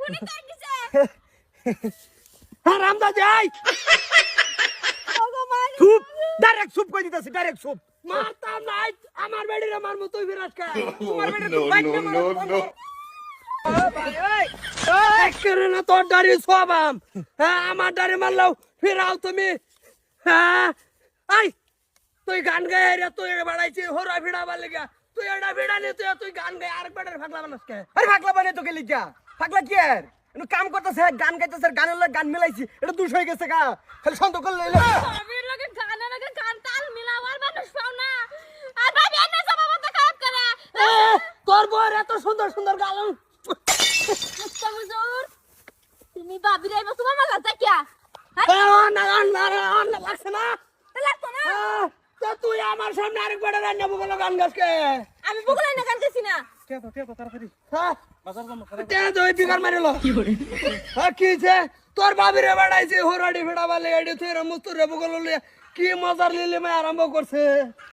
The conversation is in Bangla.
খুনি তার কিছে হ্যাঁ রামদা যাই চুপ ডাইরেক্ট চুপ কই দিতাছি ডাইরেক্ট চুপ মারতাম নাই আমার বেড়িরে মারমু তুই বিরাট কা তোমার বেড়ি তো বাইক না মারো করে না তোর ডারি সবাম হ্যাঁ আমার ডারি মারলাও ফিরাও তুমি হ্যাঁ আই তুই গান গায়ে রে তুই বাড়াইছি হরা ভিড়াবার লেগা তুই এটা ভিড়া নি তুই গান গায়ে আরেক বেটার ফাগলা বানাস কে আরে ফাগলা বানাই তোকে লিখা ফাগলা কি আর এনু কাম করতেছে গান গাইতেছে গানের লগে গান মিলাইছি এটা দুষ হয়ে গেছে গা খালি সন্দেহ করলে ভাবির লগে গান তাল মিলাওয়ার মানুষ পাও না আর ভাবি এনে সবাবত খারাপ করে তোর বউর এত সুন্দর সুন্দর গান মুস্তা হুজুর তুমি ভাবি রে তোমার মাথা তাকিয়া লাগছে না লাগতো না তো তুই আমার সামনে আরেক বেটার রান্না বলো গান গাছকে আমি বগুলাই না গান গেছি না তাড়াতাড়ি হ্যাঁ বাজার যাবো তুই বিকার মারিল কি তোর বাবিরে বাড়াইছে হরাডি ফেড়া বালে এডি তুই মুস্তুরে বগল কি মজার লিলে আরম্ভ করছে